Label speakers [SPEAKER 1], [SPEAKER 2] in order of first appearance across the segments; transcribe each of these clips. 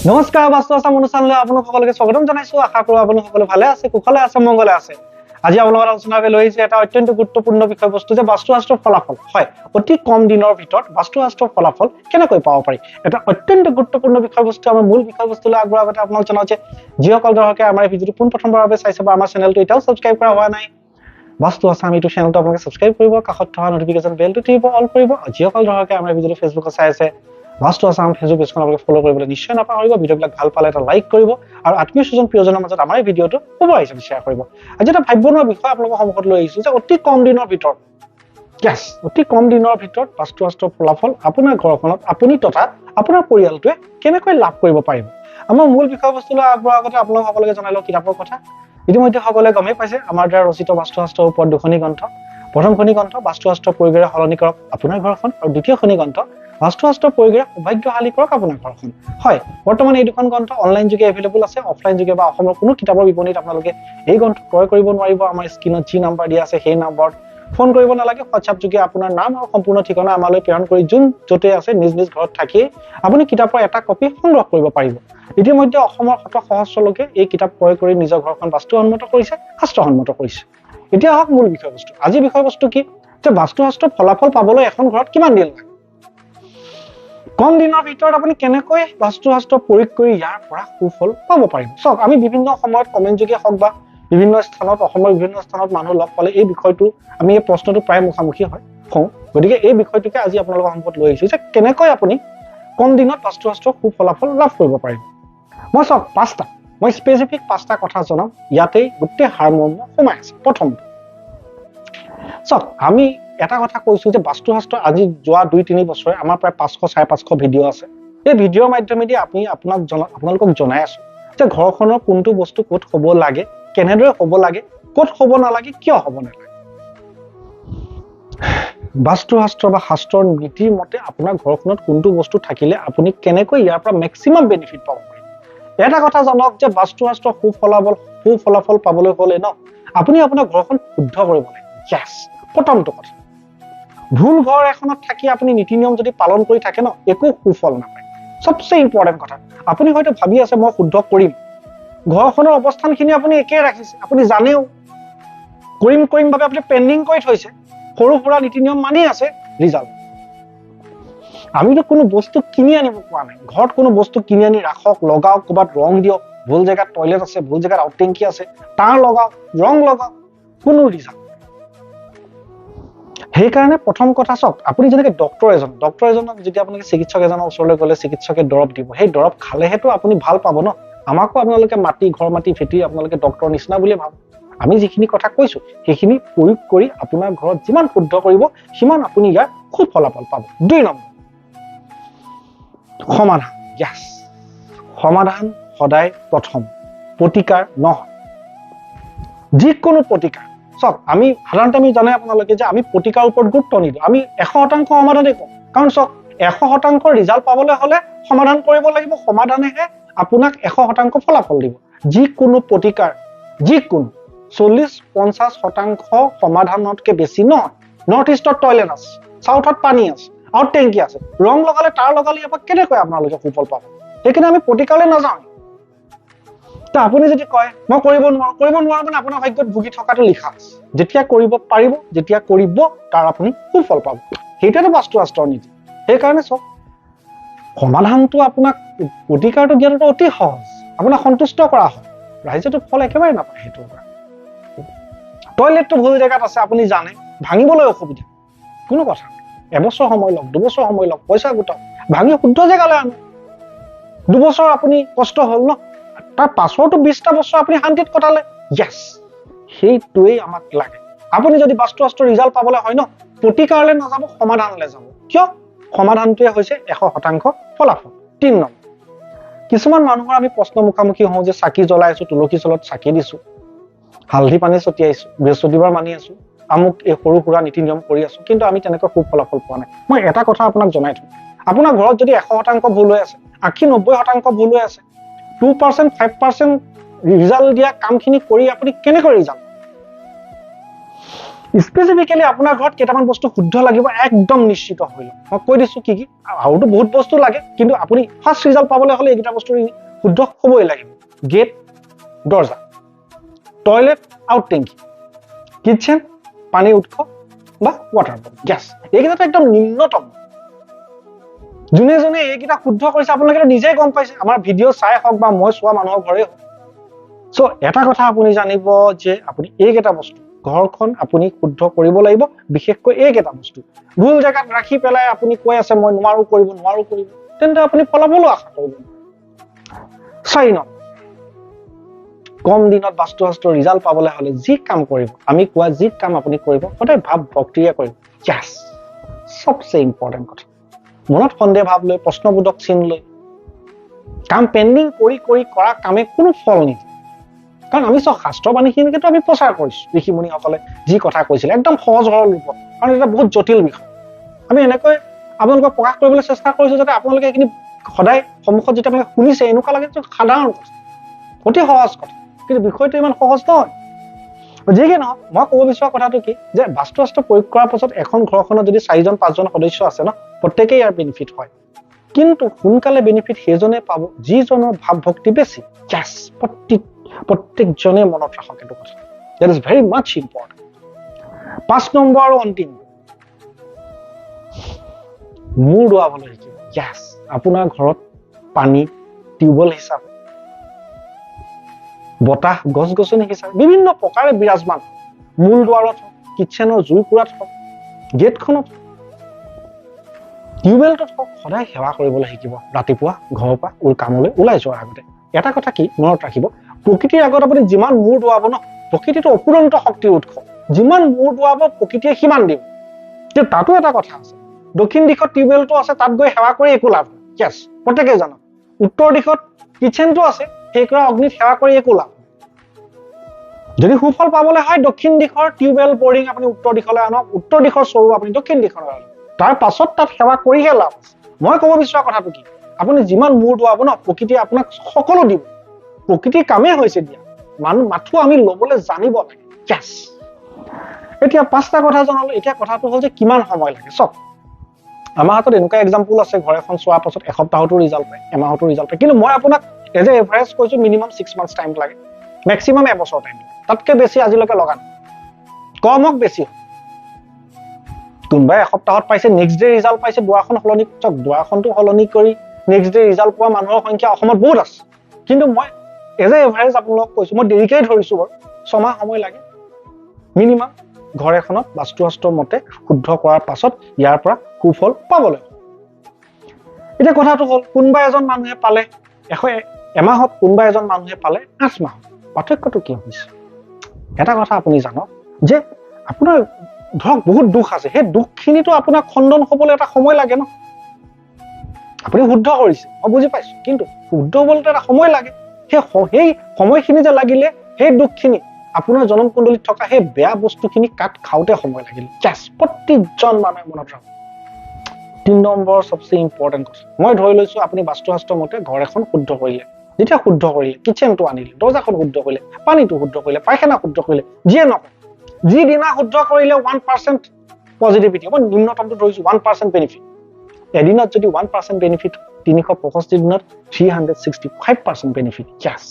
[SPEAKER 1] নমস্কাৰ বাস্তু আছাম অনুষ্ঠানলৈ আপোনালোক সকলোকে স্বাগতম জনাইছো। আশা কৰোঁ আপোনালোক সকলো ভালে আছে, কুশলে আছে, মংগলে আছে। আজি আপোনালোকৰ আলোচনা লৈ আহিছে এটা অত্যন্ত গুৰুত্বপূৰ্ণ বিষয়বস্তু যে বাস্তুশাস্ত্ৰৰ ফলাফল। হয়, অতি কম দিনৰ ভিতৰত বাস্তুশাস্ত্ৰৰ ফলাফল কেনেকৈ পাব পাৰি, এটা অত্যন্ত গুৰুত্বপূৰ্ণ বিষয়বস্তু। আমাৰ মূল বিষয়বস্তুলৈ আগবঢ়াৰ আগতে আপোনালোক জনাওঁ যে যিসকল দৰ্শকে আমাৰ এই ভিডিঅ'টো পোনপ্ৰথমবাৰৰ বাবে চাইছে বা আমাৰ চেনেলটো এতিয়াও ছাবস্ক্ৰাইব কৰা হোৱা নাই, বাস্তু আছাম এইটো চেনেলটো আপোনালোকে ছাবস্ক্ৰাইব কৰিব, কাষত থকা নটিফিকেশ্যন বেলটো টিপিব, অল কৰিব। যিসকল দৰ্শকে আমাৰ ভিডিঅ'টো ফেচবুকত চাই আছে, বাস্তু আছাম ফেচবুক পেজখন আপোনালোকে ফলো কৰিবলৈ নিশ্চয় নাপাহৰিব। ভিডিঅ'বিলাক ভাল পালে এটা লাইক কৰিব আৰু আত্মীয় স্বজন প্ৰিয়জনৰ মাজত আমাৰ এই ভিডিঅ'টো উপহাৰ হিচাপে শ্বেয়াৰ কৰিব। আজি এটা ভাবিব নোৱাৰা বিষয় আপোনালোকৰ সন্মুখত লৈ আহিছো যে অতি কম দিনৰ ভিতৰত অতি কম দিনৰ ভিতৰত বাস্তুশাস্ত্ৰৰ ফলাফল আপোনাৰ ঘৰখনত আপুনি তথা আপোনাৰ পৰিয়ালটোৱে কেনেকৈ লাভ কৰিব পাৰিব। আমাৰ মূল বিষয়বস্তুলৈ আগবঢ়াৰ আগতে আপোনালোক সকলোকে জনাই লওঁ কিতাপৰ কথা। ইতিমধ্যে সকলোৱে গমেই পাইছে আমাৰ দ্বাৰা ৰচিত বাস্তুশাস্ত্ৰৰ ওপৰত দুখনি গ্ৰন্থ। প্ৰথমখনি গ্ৰন্থ বাস্তুশাস্ত্ৰৰ পৰিৱেশ সলনি কৰক আপোনাৰ ঘৰখন, আৰু দ্বিতীয়খনি গ্ৰন্থ বাস্তুশাস্ত্ৰৰ পৰিৱেশ সৌভাগ্যশালী কৰক আপোনাৰ ঘৰখন। হয়, বৰ্তমান এই দুখন গ্ৰন্থ অনলাইন যোগে এভেইলেবল আছে। অফলাইন যোগে বা অসমৰ কোনো কিতাপৰ বিপণীত আপোনালোকে এই গ্ৰন্থ ক্ৰয় কৰিব নোৱাৰিব। আমাৰ স্ক্ৰীনত যি নাম্বাৰ দিয়া আছে সেই নাম্বাৰত ফোন কৰিব নালাগে। হোৱাটছআপ যোগে আপোনাৰ নাম আৰু সম্পূৰ্ণ ঠিকনা আমালৈ প্ৰেৰণ কৰি যোন য'তে আছে নিজ নিজ ঘৰত থাকিয়েই আপুনি কিতাপৰ এটা কপি সংগ্ৰহ কৰিব পাৰিব। ইতিমধ্যে অসমৰ শত সহস্ৰ লোকে এই কিতাপ ক্ৰয় কৰি নিজৰ ঘৰখন বাস্তুসন্মত কৰিছে, শাস্ত্ৰসন্মত কৰিছে। এতিয়া আহক মূল বিষয়বস্তু। আজি বিষয়বস্তু কি যে বাস্তুশাস্ত্ৰৰ ফলাফল পাবলৈ এখন ঘৰত কিমান দিন লাগে, কম দিনৰ ভিতৰত আপুনি কেনেকৈ বাস্তুশাস্ত্ৰ প্ৰয়োগ কৰি ইয়াৰ পৰা সুফল পাব পাৰিব। চাওক, আমি বিভিন্ন সময়ত কমেণ্ট যোগে হওক বা বিভিন্ন স্থানত, অসমৰ বিভিন্ন স্থানত মানুহ লগ পালে এই বিষয়টো, আমি এই প্ৰশ্নটো প্ৰায় মুখামুখি হওঁ। গতিকে এই বিষয়টোকে আজি আপোনালোকৰ সন্মুখত লৈ আহিছো যে কেনেকৈ আপুনি কম দিনত বাস্তুশাস্ত্ৰৰ সুফলাফল লাভ কৰিব পাৰিব। মই চাওক মই স্পেচিফিক 5টা কথা জনাম, ইয়াতেই গোটেই সাৰমৰ্ম সোমাই আছে। প্ৰথমটো চাওক, আমি এটা কথা কৈছো যে বাস্তুশাস্ত্ৰ আজি যোৱা 2-3 বছৰে আমাৰ প্ৰায় 500-550 ভিডিঅ' আছে। এই ভিডিঅ'ৰ মাধ্যমেদি আপোনালোকক জনাই আছো যে ঘৰখনৰ কোনটো বস্তু ক'ত হ'ব লাগে, কেনেদৰে হ'ব লাগে, ক'ত হ'ব নালাগে, কিয় হ'ব নালাগে। বাস্তুশাস্ত্ৰ বা শাস্ত্ৰৰ নীতিৰ মতে আপোনাৰ ঘৰখনত কোনটো বস্তু থাকিলে আপুনি কেনেকৈ ইয়াৰ পৰা মেক্সিমাম বেনিফিট পাব পাৰিব। এটা কথা জানক যে বাস্তুশাস্ত্ৰ সুফলাফল পাবলৈ হ'লে আপুনি আপোনাৰ ঘৰখন শুদ্ধ কৰিব লাগে। প্ৰথমটো কথা, ভুল ঘৰ এখনত থাকি আপুনি নীতি নিয়ম যদি পালন কৰি থাকে একো সুফল নাপায়। সবচে ইম্পৰ্টেণ্ট কথা, আপুনি হয়তো ভাবি আছে মই শুদ্ধ কৰিম, ঘৰখনৰ অৱস্থানখিনি আপুনি একেই ৰাখিছে, আপুনি জানেও কৰিম বাবে আপুনি পেণ্ডিং কৰি থৈছে, সৰু সুৰা নীতি নিয়ম মানি আছে, ৰিজাল্ট। আমিতো কোনো বস্তু কিনি আনিব পোৱা নাই। ঘৰত কোনো বস্তু কিনি আনি ৰাখক, লগাওক, ক'ৰবাত ৰং দিয়ক, ভুল জেগাত টয়লেট আছে, ভুল জেগাত আউটটেংকি আছে, তাৰ লগাওক, ৰং লগাওক, কোনো ৰিজাল্ট। সেইকাৰণে প্ৰথম কথা চাওক, আপুনি যেনেকৈ ডক্তৰ এজনক যেতিয়া আপোনালোকে চিকিৎসক এজনৰ ওচৰলৈ গ'লে চিকিৎসকে দৰৱ দিব, সেই দৰৱ খালেহেতো আপুনি ভাল পাব আমাকো আপোনালোকে ঘৰ মাটি ভেটি আপোনালোকে ডক্তৰ নিচিনা বুলিয়ে ভাবো। আমি যিখিনি কথা কৈছো সেইখিনি প্ৰয়োগ কৰি আপোনাৰ ঘৰত যিমান শুদ্ধ কৰিব সিমান আপুনি ইয়াৰ খুব ফলাফল পাব। 2 নম্বৰ, সমাধান। সমাধান সদায় প্ৰথম, প্ৰতিকাৰ নহয়। যিকোনো প্ৰতিকাৰ, চাওক, আমি সাধাৰণতে জানে আপোনালোকে যে আমি প্ৰতিকাৰৰ ওপৰত গুৰুত্ব নিদিওঁ, আমি 100% সমাধানে কওঁ। কাৰণ চাওক, 100% ৰিজাল্ট পাবলৈ হ'লে সমাধান কৰিব লাগিব, সমাধানেহে আপোনাক 100% ফলাফল দিব। যিকোনো প্ৰতিকাৰ, যিকোনো 40-50% সমাধানতকে বেছি নহয়। নৰ্থ ইষ্টত টয়লেট আছে, চাউথত পানী আছে, আউটটেংকি আছে, ৰং লগালে তাৰ লগালে ইয়াৰ পৰা কেনেকৈ আপোনালোকে সুফল পাব। সেইকাৰণে আমি প্ৰতিকাৰলৈ নাযাওঁ। আপুনি যদি কয় মই কৰিব নোৱাৰো মানে আপোনাৰ ভাগ্যত ভুগি থকাটো লিখা আছে। যেতিয়া কৰিব পাৰিব, যেতিয়া কৰিব তাৰ আপুনি সুফল পাব। সেইটোৱেতো বাস্তুশাস্ত্ৰৰ নীতি। সেইকাৰণে চাওক, সমাধানটো আপোনাক, প্ৰতিকাৰটো দিয়াটো অতি সহজ, আপোনাক সন্তুষ্ট কৰা হয়, ৰাইজেতো ফল একেবাৰে নাপায় সেইটোৰ পৰা। টয়লেটটো ভুল জেগাত আছে, আপুনি জানে, ভাঙিবলৈ অসুবিধা, কোনো কথা নাই। 1 বছৰ সময় লওক, 2 বছৰ সময় লওক, পইচা গোটাওক, ভাঙি শুদ্ধ জেগালৈ আনক। 2 বছৰ আপুনি কষ্ট হ'ল তাৰ পাছৰটো 20টা বছৰ আপুনি শান্তিত কটালে। সেইটোৱেই আমাক লাগে। আপুনি যদি বাস্তুশাস্ত্ৰৰ ৰিজাল্ট পাবলৈ হয় প্ৰতিকাৰলৈ নাযাব, সমাধানলৈ যাব। কিয়? সমাধানটোৱে হৈছে 100% ফলাফল। 3 নম্বৰ, কিছুমান মানুহৰ আমি প্ৰশ্ন মুখামুখি হওঁ যে চাকি জ্বলাইছো, তুলসী তলত চাকি দিছো, হালধি পানী ছটিয়াইছো, বৃহস্পতিবাৰ মানি আছো, আমুক এই সৰু সুৰা নীতি নিয়ম কৰি আছো, কিন্তু আমি তেনেকৈ সুফলাফল পোৱা নাই। মই এটা কথা আপোনাক জনাই থওঁ, আপোনাৰ ঘৰত যদি 100% ভুল হৈ আছে, 80-90% ভুল হৈ আছে, 2%, 5% ৰিজাল্ট দিয়া কামখিনি কৰি আপুনি কেনেকৈ ৰিজাল্ট? স্পেচিফিকেলি আপোনাৰ ঘৰত কেইটামান বস্তু শুদ্ধ লাগিব একদম নিশ্চিত হৈ লওক মই কৈ দিছোঁ কি কি আৰুতো বহুত বস্তু লাগে কিন্তু আপুনি ফাৰ্ষ্ট ৰিজাল্ট পাবলৈ হ'লে এইকেইটা বস্তু শুদ্ধ হ'বই লাগিব গেট দৰ্জা টয়লেট আউট টেংকি কিটচেন পানীৰ উৎস বা ৱাটাৰ বটল গেছ এইকেইটাতো একদম নিম্নতম যোনে যোনে এইকেইটা শুদ্ধ কৰিছে আপোনালোকে নিজেই গম পাইছে আমাৰ ভিডিঅ' চাই হওক বা মই চোৱা মানুহৰ ঘৰে হওক চ' এটা কথা আপুনি জানিব যে আপুনি এইকেইটা বস্তু ঘৰখন আপুনি শুদ্ধ কৰিব লাগিব বিশেষকৈ এইকেইটা বস্তু ভুল জেগাত ৰাখি পেলাই আপুনি কৈ আছে মই নোৱাৰো কৰিব তেন্তে আপুনি ফলাফলো আশা কৰিব 4 নম্বৰ কম দিনত বাস্তু ৰিজাল্ট পাবলৈ হ'লে যি কাম কৰিব আমি কোৱা যি কাম আপুনি কৰিব সদায় ভাৱ ভক্তিৰে কৰিব ইয়াছ সবচে ইম্পৰ্টেণ্ট কথা মনত সন্দেহ ভাৱ লৈ প্ৰশ্নবোধক চিন লৈ কাম পেণ্ডিং কৰি কৰা কামে কোনো ফল নিদিয়ে কাৰণ আমি চব শাস্ত্ৰ বাণীখিনিকেতো আমি প্ৰচাৰ কৰিছোঁ ঋষি মুনিসকলে যি কথা কৈছিলে একদম সহজ সৰল ৰূপত কাৰণ এটা বহুত জটিল বিষয় আমি এনেকৈ আপোনালোকক প্ৰকাশ কৰিবলৈ চেষ্টা কৰিছোঁ যাতে আপোনালোকে এইখিনি সদায় সন্মুখত যেতিয়া আপোনালোকে শুনিছে এনেকুৱা লাগে যে সাধাৰণ কথা অতি সহজ কথা কিন্তু বিষয়টো ইমান সহজ নহয় যি কি নহওক মই ক'ব বিচৰা কথাটো কি যে বাস্তুশাস্ত্ৰ প্ৰয়োগ কৰাৰ পাছত এখন ঘৰখনত যদি 4জন 5জন সদস্য আছে ন প্ৰত্যেকেই ইয়াৰ বেনিফিট হয় কিন্তু সোনকালে বেনিফিট সেইজনে পাব যিজনৰ ভাৱ ভক্তি বেছি জাস প্ৰত্যেকজনে মনত ৰাখক এইটো কথা that is very much important 5 number আৰু অন্তিম মূৰ দোৱাবলৈ শিকিব জাস আপোনাৰ ঘৰত পানী টিউবৱেল হিচাপে বতাহ গছ গছনি হিচাপে বিভিন্ন প্ৰকাৰে বিৰাজমান মূল দুৱাৰত হওক কিটচেনৰ জুইকুৰাত হওক গেটখনত টিউবৱেলটোত হওক সদায় সেৱা কৰিবলৈ শিকিব ৰাতিপুৱা ঘৰৰ পৰা কামলৈ ওলাই যোৱাৰ আগতে এটা কথা কি মনত ৰাখিব প্ৰকৃতিৰ আগত আপুনি যিমান মূৰ দোৱাব ন প্ৰকৃতিটো অপুৰন্ত শক্তিৰ উৎস যিমান মূৰ দোৱাব প্ৰকৃতিয়ে সিমান দিব কিন্তু তাতো এটা কথা আছে দক্ষিণ দিশত টিউবৱেলটো আছে তাত গৈ সেৱা কৰি একো লাভ নাই yes প্ৰত্যেকেই জানক উত্তৰ দিশত কিটচেনটো আছে সেইকৰা অগ্নিত সেৱা কৰি একো লাভ যদি সুফল পাবলৈ হয় দক্ষিণ দিশৰ টিউবৱেল বৰিং আপুনি উত্তৰ দিশলৈ আনক উত্তৰ দিশৰ চৰু আপুনি দক্ষিণ দিশলৈ আনক তাৰ পাছত তাত সেৱা কৰিহে লাভ মই ক'ব বিচৰা কথাটো কি আপুনি যিমান মূৰ দোৱাব ন প্ৰকৃতিয়ে আপোনাক সকলো দিব প্ৰকৃতিৰ কামেই হৈছে দিয়া মাথো আমি ল'বলৈ জানিব লাগে yes এতিয়া 5টা কথা জনালো এতিয়া কথাটো হ'ল যে কিমান সময় লাগে চব আমাৰ হাতত এনেকুৱা এক্সাম্পল আছে ঘৰ এখন চোৱাৰ পাছত এসপ্তাহতো ৰিজাল্ট পায় এমাহতো ৰিজাল্ট পায় কিন্তু মই আপোনাক এজ এ এভাৰেজ কৈছো মিনিমাম 6 মান্থছ টাইম লাগে মেক্সিমাম এবছৰ টাইম লাগে তাতকে বেছি আজিলৈকে লগা নাই কম হওক বেছি হওক কোনোবাই এসপ্তাহত পাইছে নেক্সট ডে ৰিজাল্ট পাইছে দুৱাৰখন সলনি কৰক দুৱাৰখনটো সলনি কৰি নেক্সট ডে ৰিজাল্ট পোৱা মানুহৰ সংখ্যা অসমত বহুত আছে কিন্তু মই এজ এ এভাৰেজ আপোনালোকক কৈছো মই দেৰিকৈ ধৰিছো বাৰু 6 মাহ সময় লাগে মিনিমাম ঘৰ এখনত বাস্তুশাস্ত্ৰৰ মতে শুদ্ধ কৰাৰ পাছত ইয়াৰ পৰা সুফল পাবলৈ এতিয়া কথাটো হ'ল কোনোবা এজন মানুহে পালে এমাহত কোনোবা এজন মানুহে পালে 8 মাহত পাৰ্থক্যটো কি হৈছে এটা কথা আপুনি জানক যে আপোনাৰ ধৰক বহুত দুখ আছে সেই দুখখিনিতো আপোনাৰ খণ্ডন হ'বলৈ এটা সময় লাগে ন আপুনি শুদ্ধ কৰিছে মই বুজি পাইছো কিন্তু শুদ্ধ হ'বলৈ এটা সময় লাগে সেই সময়খিনি যে লাগিলে সেই দুখখিনি আপোনাৰ জনম কুণ্ডলীত থকা সেই বেয়া বস্তুখিনি কাট খাওঁতে সময় লাগিল জাস প্ৰতিজন মানুহে মনত ৰাখক 3 নম্বৰ সবচে ইম্পৰ্টেণ্ট কথা মই ধৰি লৈছো আপুনি বাস্তুশাস্ত্ৰ মতে ঘৰ এখন শুদ্ধ কৰিলে যেতিয়া শুদ্ধ কৰিলে কিচেনটো আনিলে দৰ্জাখন শুদ্ধ কৰিলে পানীটো শুদ্ধ কৰিলে পায়খানা শুদ্ধ কৰিলে যিয়ে নকওঁ যি দিনা শুদ্ধ কৰিলে 1% পজিটিভিটি মই নিম্নতমটো ধৰিছো 1% বেনিফিট এদিনত যদি 1% বেনিফিট 365 দিনত 365% বেনিফিট জাস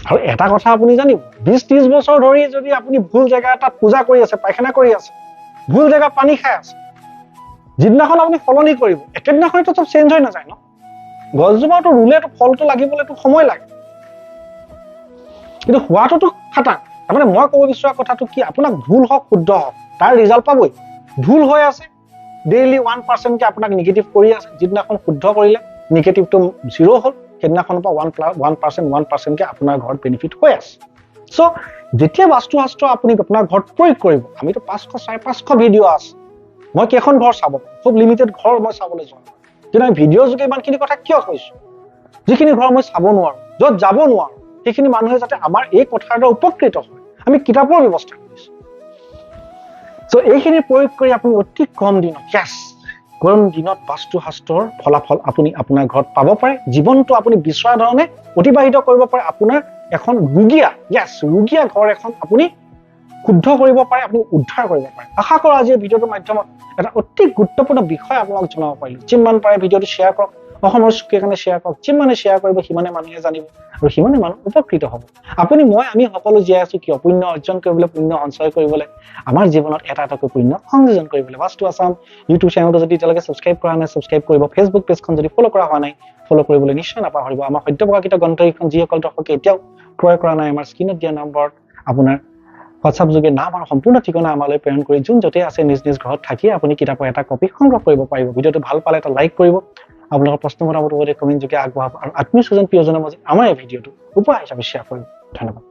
[SPEAKER 1] আৰু এটা কথা আপুনি জানিব 20-30 বছৰ ধৰি যদি আপুনি ভুল জেগা এটাত পূজা কৰি আছে পায়খানা কৰি আছে ভুল জেগা পানী খাই আছে যিদিনাখন আপুনি সলনি কৰিব একেদিনাখনতো চব চেঞ্জ হৈ নাযায় ন গছজোপাটো ৰুলেতো ফলটো লাগিবলৈতো সময় লাগে কিন্তু হোৱাটোতো খাটাং তাৰমানে মই ক'ব বিচৰা কথাটো কি আপোনাক ভুল হওক শুদ্ধ হওক তাৰ ৰিজাল্ট পাবই ভুল হৈ আছে ডেইলি 1% কে আপোনাক নিগেটিভ কৰি আছে যিদিনাখন শুদ্ধ কৰিলে নিগেটিভটো 0 হ'ল সেইদিনাখনৰ পৰা 1% কে আপোনাৰ ঘৰত বেনিফিট হৈ আছে সো যেতিয়া বাস্তুশাস্ত্ৰ আপুনি আপোনাৰ ঘৰত প্ৰয়োগ কৰিব আমিতো 500-550 ভিডিঅ' আছে মই কেইখন ঘৰ চাব খুব লিমিটেড ঘৰ মই চাবলৈ যোৱা কিন্তু আমি ভিডিঅ' যোগে ইমানখিনি কথা কিয় কৈছো যিখিনি ঘৰ মই চাব নোৱাৰো য'ত যাব নোৱাৰো সেইখিনি মানুহে যাতে আমাৰ এই কথাৰ দ্বাৰা উপকৃত হয় আমি কিতাপৰ ব্যৱস্থা কৰিছো সো এইখিনি প্ৰয়োগ কৰি আপুনি অতি কম দিনত কম দিনত বাস্তুশাস্ত্ৰৰ ফলাফল আপুনি আপোনাৰ ঘৰত পাব পাৰে জীৱনটো আপুনি বিচৰা ধৰণে অতিবাহিত কৰিব পাৰে আপোনাৰ এখন ৰুগীয়া ঘৰ এখন আপুনি শুদ্ধ কৰিব পাৰে, আপুনি উদ্ধাৰ কৰিব পাৰে। আশা কৰোঁ আজি এই ভিডিঅ'টোৰ মাধ্যমত এটা অতি গুৰুত্বপূৰ্ণ বিষয় আপোনালোক জনাব পাৰিলোঁ। যিমান পাৰে ভিডিঅ'টো শ্বেয়াৰ কৰক, অসমৰ চুকে কাৰণে শ্বেয়াৰ কৰক। যিমানে শ্বেয়াৰ কৰিব সিমানে মানুহে জানিব আৰু সিমানে মানুহ উপকৃত হ'ব। আমি সকলো জীয়াই আছো কিয়? পুণ্য অৰ্জন কৰিবলৈ, পুণ্য সঞ্চয় কৰিবলৈ, আমাৰ জীৱনত এটা এটাকৈ পুণ্য সংযোজন কৰিবলৈ। বাস্তু আছাম ইউটিউব চেনেলটো যদি এতিয়ালৈকে ছাবস্ক্ৰাইব কৰা নাই ছাবস্ক্ৰাইব কৰিব। ফেচবুক পেজখন যদি ফ'ল' কৰা হোৱা নাই ফ'ল' কৰিবলৈ নিশ্চয় নাপাহৰিব। আমাৰ সদ্য প্ৰকাশিত গ্ৰন্থকেইখন যিসকল দৰ্শকে এতিয়াও ক্ৰয় কৰা নাই, আমাৰ স্ক্ৰীণত দিয়া নম্বৰত আপোনাৰ হোৱাটছআপ যোগে নাম আৰু সম্পূৰ্ণ ঠিকনা আমালৈ প্ৰেৰণ কৰি যোন য'তে আছে নিজ ঘৰত থাকিয়ে আপুনি কিতাপৰ এটা কপি সংগ্ৰহ কৰিব পাৰিব। ভিডিঅ'টো ভাল পালে এটা লাইক কৰিব, আপোনালোকৰ প্ৰশ্ন মতামত কমেণ্ট যোগে আগবঢ়াব আৰু আত্মীয় স্বজন প্ৰিয়জনৰ মাজত আমাৰ এই ভিডিঅ'টো উপহাৰ হিচাপে শ্বেয়াৰ কৰিব। ধন্যবাদ।